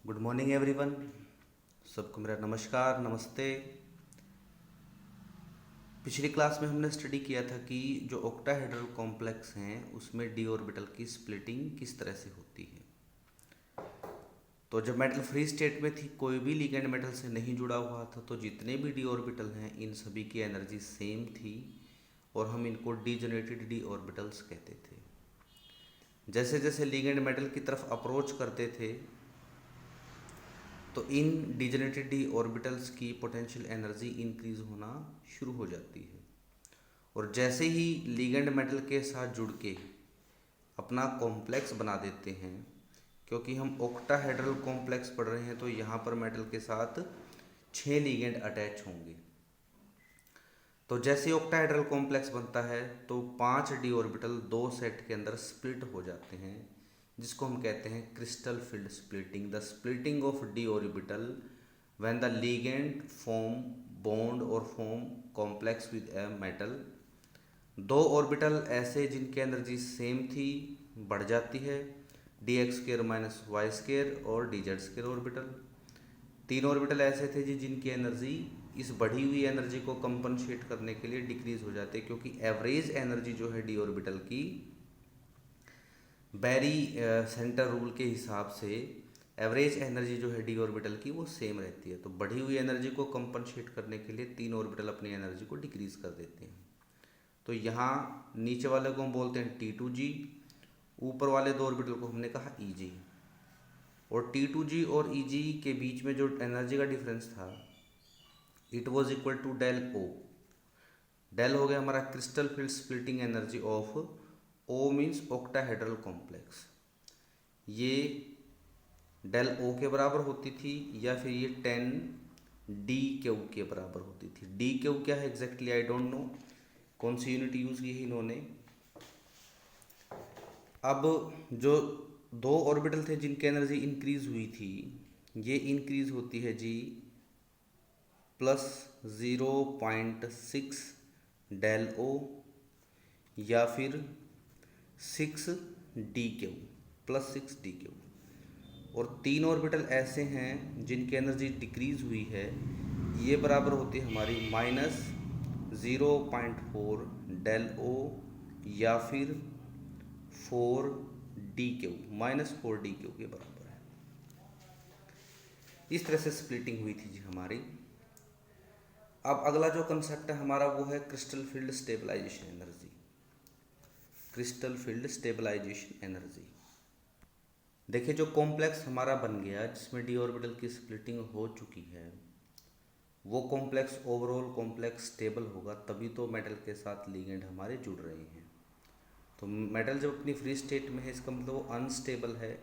Good morning everyone. सबको मेरा नमस्कार, नमस्ते। पिछली क्लास में हमने स्टडी किया था कि जो ऑक्टाहेड्रल कॉम्प्लेक्स हैं उसमें डी ऑर्बिटल की स्प्लिटिंग किस तरह से होती है। तो जब मेटल फ्री स्टेट में थी, कोई भी लिगेंड मेटल से नहीं जुड़ा हुआ था, तो जितने भी डी ऑर्बिटल हैं इन सभी की एनर्जी सेम थी और हम इनको डीजेनरेटेड डी ऑर्बिटल्स कहते थे। जैसे जैसे लिगेंड मेटल की तरफ अप्रोच करते थे तो इन डिजेनरेटेड डी ऑर्बिटल्स की पोटेंशियल एनर्जी इंक्रीज होना शुरू हो जाती है और जैसे ही लिगेंड मेटल के साथ जुड़ के अपना कॉम्प्लेक्स बना देते हैं, क्योंकि हम ऑक्टाहेड्रल कॉम्प्लेक्स पढ़ रहे हैं तो यहाँ पर मेटल के साथ 6 लिगेंड अटैच होंगे। तो जैसे ऑक्टाहेड्रल कॉम्प्लेक्स बनता है तो 5 डी ऑर्बिटल 2 सेट के अंदर स्प्लिट हो जाते हैं, जिसको हम कहते हैं crystal field splitting. The splitting of d orbital when the ligand form bond और form complex with a metal. 2 orbital ऐसे जिनकी एनर्जी सेम थी बढ़ जाती है, d x square minus y square और d z square orbital. 3 orbital ऐसे थे जिनकी एनर्जी इस बढ़ी हुई एनर्जी को कंपनसेट करने के लिए डिक्रीज हो जाते हैं, क्योंकि एवरेज एनर्जी जो है डी ऑर्बिटल की बैरी सेंटर रूल के हिसाब से एवरेज एनर्जी जो है डी ऑर्बिटल की वो सेम रहती है। तो बढ़ी हुई एनर्जी को कंपनसेट करने के लिए 3 ऑर्बिटल अपनी एनर्जी को डिक्रीज कर देते हैं। तो यहाँ नीचे वाले को हम बोलते हैं T2g, ऊपर वाले 2 ऑर्बिटल को हमने कहा Eg। और T2g और Eg के बीच में जो एनर्जी का डिफरेंस था it was equal to del O। Del हो गया हमारा crystal field splitting energy of O means octahedral complex. ये डेल O के बराबर होती थी या फिर ये 10 DQ के बराबर होती थी। DQ क्या है एग्जैक्टली आई डोंट नो, कौन सी यूनिट यूज़ की है इन्होंने। अब जो 2 ऑर्बिटल थे जिनकी एनर्जी इंक्रीज हुई थी, ये इंक्रीज होती है जी प्लस 0.6 डेल O या फिर 6 DQ प्लस 6 DQ। और 3 ऑर्बिटल ऐसे हैं जिनकी एनर्जी डिक्रीज हुई है, ये बराबर होती है हमारी माइनस 0.4 डेल O या फिर 4 DQ, माइनस 4 DQ के बराबर है। इस तरह से स्प्लिटिंग हुई थी जी हमारी। अब अगला जो कंसेप्ट है हमारा वो है crystal field stabilisation energy. Crystal field stabilisation energy, देखिए जो कॉम्प्लेक्स हमारा बन गया जिसमें डी ऑर्बिटल की स्प्लिटिंग हो चुकी है, वो कॉम्प्लेक्स ओवरऑल कॉम्प्लेक्स स्टेबल होगा तभी तो मेटल के साथ लिगेंड हमारे जुड़ रहे हैं। तो मेटल जब अपनी फ्री स्टेट में है इसका मतलब वो अनस्टेबल है,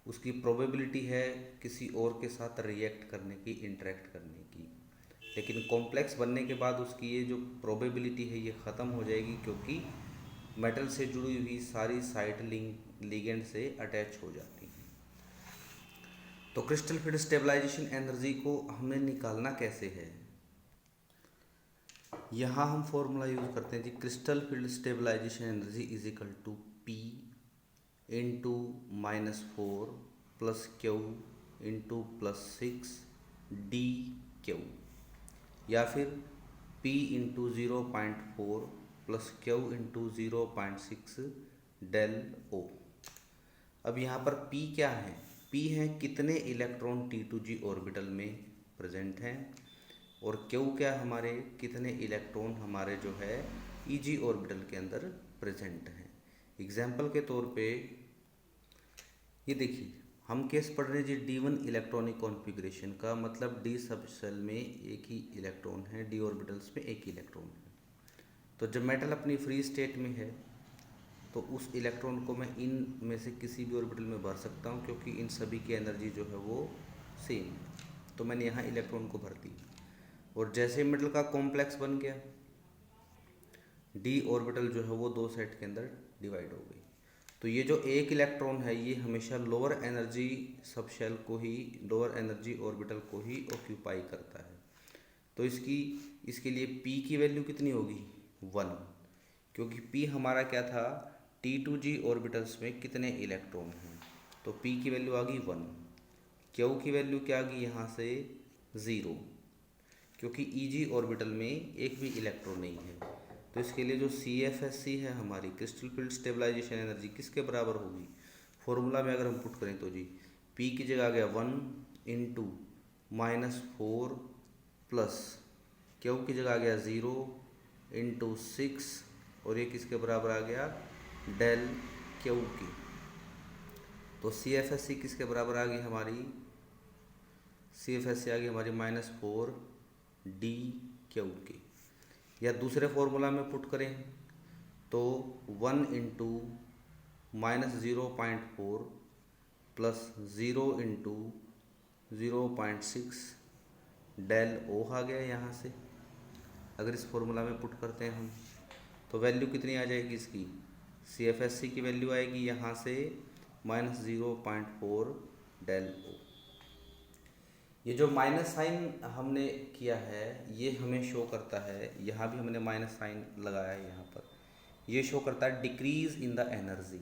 उसकी प्रोबेबिलिटी है किसी और के साथ रिएक्ट करने की, इंटरेक्ट करने की। लेकिन कॉम्प्लेक्स बनने के बाद उसकी ये जो प्रोबेबिलिटी है ये ख़त्म हो जाएगी, क्योंकि मेटल से जुड़ी हुई सारी साइट लिगेंड से अटैच हो जाती हैं। तो क्रिस्टल फील्ड स्टेबलाइजेशन एनर्जी को हमें निकालना कैसे है, यहाँ हम फॉर्मूला यूज़ करते हैं जी। Crystal field stabilisation energy is equal to P into -4 plus Q into +6 DQ या फिर P into 0.4 plus Q into 0.6 del O। अब यहाँ पर P क्या है, P है कितने इलेक्ट्रॉन T2g ऑर्बिटल में प्रेजेंट हैं, और Q क्या हमारे कितने इलेक्ट्रॉन हमारे जो है Eg ऑर्बिटल के अंदर प्रेजेंट हैं। एग्जाम्पल के तौर पे ये देखिए हम केस पढ़ रहे हैं जी D1 इलेक्ट्रॉनिक कॉन्फ़िगरेशन का, मतलब D सब शेल में एक ही इलेक्ट्रॉन है, D ऑर्बिटल्स में एक ही इलेक्ट्रॉन है। तो जब मेटल अपनी फ्री स्टेट में है तो उस इलेक्ट्रॉन को मैं इन में से किसी भी ऑर्बिटल में भर सकता हूँ, क्योंकि इन सभी की एनर्जी जो है वो सेम है। तो मैंने यहाँ इलेक्ट्रॉन को भर दी और जैसे मेटल का कॉम्प्लेक्स बन गया, डी ऑर्बिटल जो है वो 2 सेट के अंदर डिवाइड हो गई। तो ये जो एक इलेक्ट्रॉन है ये हमेशा लोअर एनर्जी सब शेल को ही, लोअर एनर्जी ऑर्बिटल को ही ऑक्यूपाई करता है। तो इसके लिए P की वैल्यू कितनी होगी 1, क्योंकि P हमारा क्या था T2g ऑर्बिटल्स में कितने इलेक्ट्रॉन हैं, तो P की वैल्यू आ गई 1। क्यू की वैल्यू क्या आ गई यहाँ से 0, क्योंकि ईजी ऑर्बिटल में एक भी इलेक्ट्रॉन नहीं है। तो इसके लिए जो CFSC है हमारी क्रिस्टल फील्ड स्टेबलाइजेशन एनर्जी किसके बराबर होगी, फॉर्मूला में अगर हम पुट करें तो जी P की जगह आ गया 1 इंटू -4 प्लस क्यू की जगह आ गया 0 इंटू 6 और ये किसके बराबर आ गया डेल क्यू की। तो CFSC किसके बराबर आ गई हमारी, CFSC आ गई हमारी -4 डी क्यू की। या दूसरे फॉर्मूला में पुट करें तो 1 into -0.4 plus 0 into 0.6 del O आ गया यहाँ से। अगर इस फॉर्मूला में पुट करते हैं हम तो वैल्यू कितनी आ जाएगी इसकी, CFSC की वैल्यू आएगी यहाँ से -0.4 डेल ओ। ये जो माइनस साइन हमने किया है ये हमें शो करता है, यहाँ भी हमने माइनस साइन लगाया है यहाँ पर, ये शो करता है डिक्रीज इन द एनर्जी।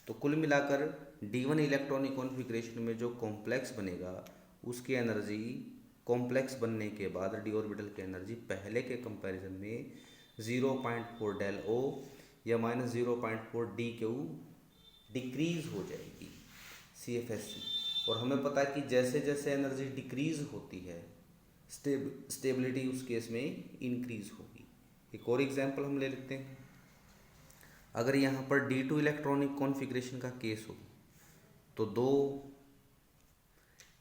तो कुल मिलाकर D1 इलेक्ट्रॉनिक कॉन्फ़िगरेशन में जो कॉम्प्लेक्स बनेगा उसकी एनर्जी कॉम्प्लेक्स बनने के बाद d ऑर्बिटल की एनर्जी पहले के कंपैरिजन में 0.4 डेल ओ या -0.4 डी क्यू डिक्रीज हो जाएगी CFSC। और हमें पता है कि जैसे जैसे एनर्जी डिक्रीज होती है स्टेबिलिटी उस केस में इंक्रीज होगी। एक और एग्जांपल हम ले लेते हैं। अगर यहाँ पर D2 इलेक्ट्रॉनिक कॉन्फ़िगरेशन का केस हो तो 2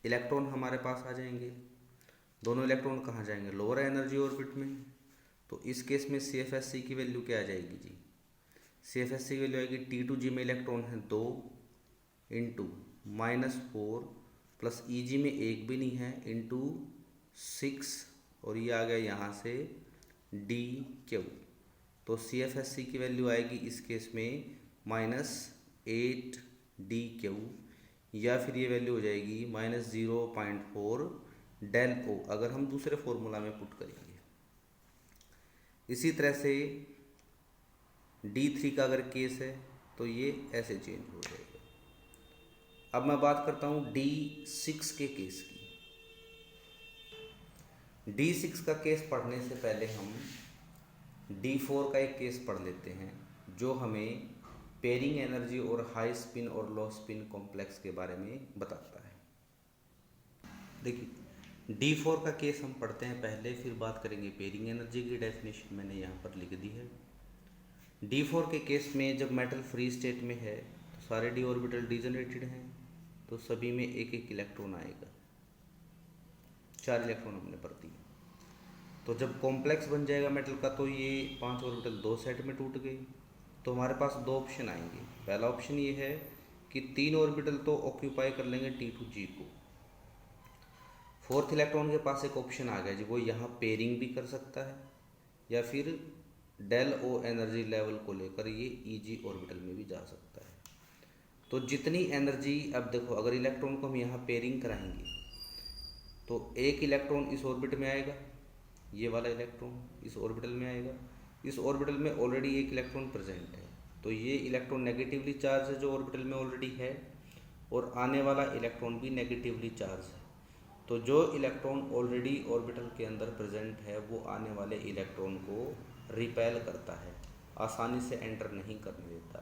इलेक्ट्रॉन हमारे पास आ जाएंगे। दोनों इलेक्ट्रॉन कहाँ जाएंगे, लोअर एनर्जी ऑर्बिट में। तो इस केस में CFSC की वैल्यू क्या आ जाएगी जी, CFSC की वैल्यू आएगी T2G में इलेक्ट्रॉन है 2 इंटू -4 प्लस EG में एक भी नहीं है इंटू 6 और ये आ गया यहाँ से डी क्यू। तो CFSC की वैल्यू आएगी इस केस में -8 डी क्यू या फिर ये वैल्यू हो जाएगी -0.4 डेल ओ अगर हम दूसरे फॉर्मूला में पुट करेंगे। इसी तरह से D3 का अगर केस है तो ये ऐसे चेंज हो जाएगा। अब मैं बात करता हूँ D6 के केस की। D6 का केस पढ़ने से पहले हम D4 का एक केस पढ़ लेते हैं जो हमें पेयरिंग एनर्जी और हाई स्पिन और लो स्पिन कॉम्प्लेक्स के बारे में बताता है। देखिए D4 का केस हम पढ़ते हैं पहले, फिर बात करेंगे पेयरिंग एनर्जी की। डेफिनेशन मैंने यहाँ पर लिख दी है। D4 के केस में जब मेटल फ्री स्टेट में है तो सारे d ऑर्बिटल डिजनरेटेड हैं, तो सभी में एक एक इलेक्ट्रॉन आएगा, 4 इलेक्ट्रॉन हमने भर दिए। तो जब कॉम्प्लेक्स बन जाएगा मेटल का तो ये 5 ऑर्बिटल 2 सेट में टूट गए। तो हमारे पास 2 ऑप्शन आएंगे। पहला ऑप्शन ये है कि 3 ऑर्बिटल तो ऑक्यूपाई कर लेंगे T2G को। 4th इलेक्ट्रॉन के पास एक ऑप्शन आ गया जी, वो यहाँ पेयरिंग भी कर सकता है या फिर डेल ओ एनर्जी लेवल को लेकर ये EG ऑर्बिटल में भी जा सकता है। तो जितनी एनर्जी, अब देखो अगर इलेक्ट्रॉन को हम यहाँ पेयरिंग कराएंगे तो एक इलेक्ट्रॉन इस ऑर्बिट में आएगा, ये वाला इलेक्ट्रॉन इस ऑर्बिटल में आएगा। इस ऑर्बिटल में ऑलरेडी एक इलेक्ट्रॉन प्रेजेंट है, तो ये इलेक्ट्रॉन नेगेटिवली चार्ज है जो ऑर्बिटल में ऑलरेडी है, और आने वाला इलेक्ट्रॉन भी नेगेटिवली चार्ज है। तो जो इलेक्ट्रॉन ऑलरेडी ऑर्बिटल के अंदर प्रेजेंट है वो आने वाले इलेक्ट्रॉन को रिपेल करता है, आसानी से एंटर नहीं करने देता।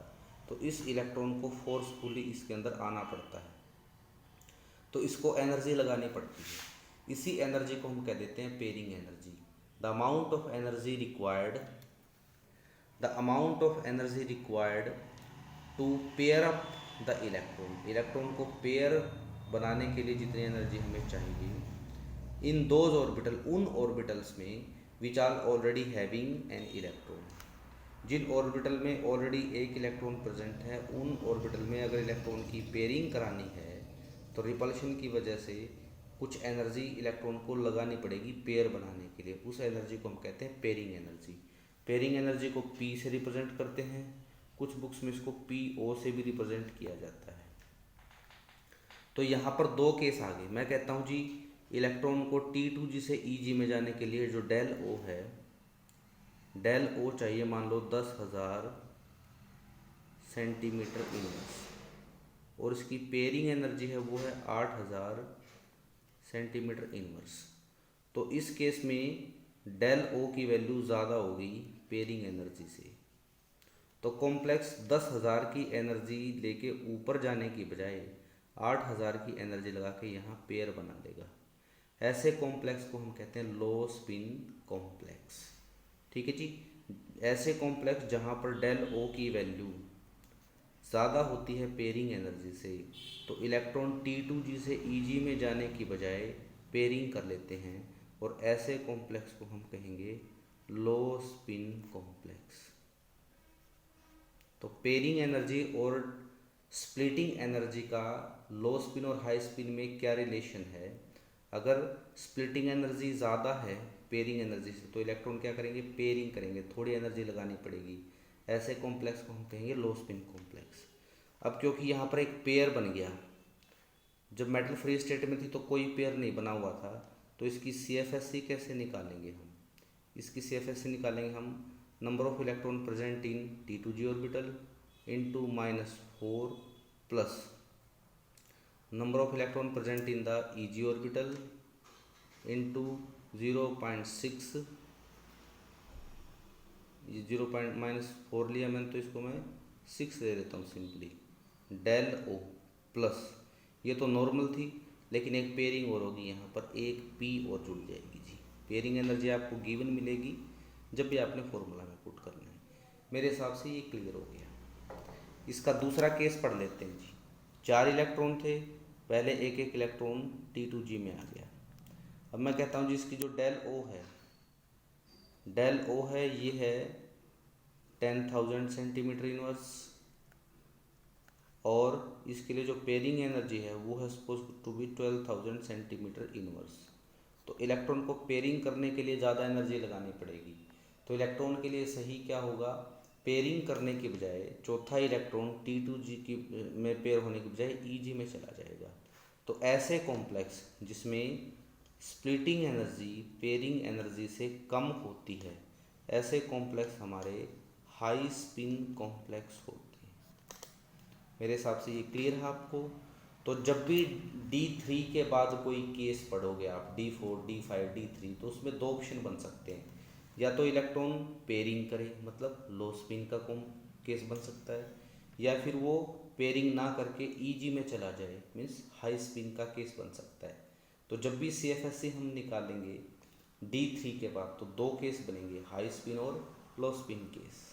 तो इस इलेक्ट्रॉन को फोर्सफुली इसके अंदर आना पड़ता है, तो इसको एनर्जी लगानी पड़ती है। इसी एनर्जी को हम कह देते हैं pairing energy. The amount of energy required to pair up the electron को पेयर बनाने के लिए जितनी एनर्जी हमें चाहिए इन दोज ऑर्बिटल, उन ऑर्बिटल्स में which are already having an electron, जिन ऑर्बिटल में ऑलरेडी एक इलेक्ट्रॉन प्रेजेंट है, उन ऑर्बिटल में अगर इलेक्ट्रॉन की पेयरिंग करानी है तो रिपल्शन की वजह से कुछ एनर्जी इलेक्ट्रॉन को लगानी पड़ेगी पेयर बनाने के लिए। उस एनर्जी को हम कहते हैं पेयरिंग एनर्जी। पेयरिंग एनर्जी को P से रिप्रेजेंट करते हैं, कुछ बुक्स में इसको PO से भी रिप्रेजेंट किया जाता है। तो यहाँ पर 2 केस आ गए। मैं कहता हूँ जी इलेक्ट्रॉन को T2G से EG में जाने के लिए जो डेल O है, डेल O चाहिए मान लो 10,000 सेंटीमीटर इनवर्स, और इसकी पेयरिंग एनर्जी है वो है 8,000 सेंटीमीटर इनवर्स। तो इस केस में डेल ओ की वैल्यू ज़्यादा होगी पेयरिंग एनर्जी से। तो कॉम्प्लेक्स 10,000 की एनर्जी लेके ऊपर जाने की बजाय 8,000 की एनर्जी लगा के यहाँ पेयर बना लेगा। ऐसे कॉम्प्लेक्स को हम कहते हैं लो स्पिन कॉम्प्लेक्स। ठीक है जी। ऐसे कॉम्प्लेक्स जहाँ पर डेल ओ की वैल्यू ज़्यादा होती है पेयरिंग एनर्जी से, तो इलेक्ट्रॉन T2g से Eg में जाने की बजाय पेयरिंग कर लेते हैं, और ऐसे कॉम्प्लेक्स को हम कहेंगे लो स्पिन कॉम्प्लेक्स। तो पेयरिंग एनर्जी और स्प्लिटिंग एनर्जी का लो स्पिन और हाई स्पिन में क्या रिलेशन है? अगर स्प्लिटिंग एनर्जी ज़्यादा है पेयरिंग एनर्जी से, तो इलेक्ट्रॉन क्या करेंगे? पेयरिंग करेंगे, थोड़ी एनर्जी लगानी पड़ेगी। ऐसे कॉम्प्लेक्स को हम कहेंगे लो स्पिन कॉम्प्लेक्स। अब क्योंकि यहाँ पर एक पेयर बन गया, जब मेटल फ्री स्टेट में थी तो कोई पेयर नहीं बना हुआ था, तो इसकी CFSE कैसे निकालेंगे हम? इसकी CFSE निकालेंगे हम number of electron present in T2g orbital into -4 plus number of electron present in the Eg orbital into 0.6, -4 लिया मैंने तो इसको मैं 6 दे देता हूँ सिंपली, डेल ओ प्लस, ये तो नॉर्मल थी लेकिन एक पेयरिंग और होगी, यहाँ पर एक P और जुड़ जाएगी जी। पेयरिंग एनर्जी आपको गिवन मिलेगी जब भी आपने फॉर्मूला में पुट करना है। मेरे हिसाब से ये क्लियर हो गया। इसका दूसरा केस पढ़ लेते हैं जी। 4 इलेक्ट्रॉन थे, पहले एक एक इलेक्ट्रॉन T2g में आ गया। अब मैं कहता हूँ जिसकी जो डेल ओ है ये है 10,000 सेंटीमीटर इनवर्स, और इसके लिए जो पेयरिंग एनर्जी है वो है suppose to be 12,000 centimetre inverse. तो इलेक्ट्रॉन को पेयरिंग करने के लिए ज़्यादा एनर्जी लगानी पड़ेगी। तो इलेक्ट्रॉन के लिए सही क्या होगा? पेयरिंग करने के बजाय चौथा इलेक्ट्रॉन T2g की में पेयर होने के बजाय Eg में चला जाएगा। तो ऐसे कॉम्प्लेक्स जिसमें स्प्लिटिंग एनर्जी पेयरिंग एनर्जी से कम होती है, ऐसे कॉम्प्लेक्स हमारे हाई स्पिन कॉम्प्लेक्स होते हैं। मेरे हिसाब से ये क्लियर है आपको। तो जब भी D3 के बाद कोई केस पढ़ोगे आप, D4, D5, D3, तो उसमें 2 ऑप्शन बन सकते हैं। या तो इलेक्ट्रॉन पेयरिंग करे, मतलब लो स्पिन का केस बन सकता है, या फिर वो पेयरिंग ना करके Eg में चला जाए, मीन्स हाई स्पिन का केस बन सकता है। तो जब भी CFSE हम निकालेंगे D3 के बाद, तो 2 केस बनेंगे, हाई स्पिन और लो स्पिन केस।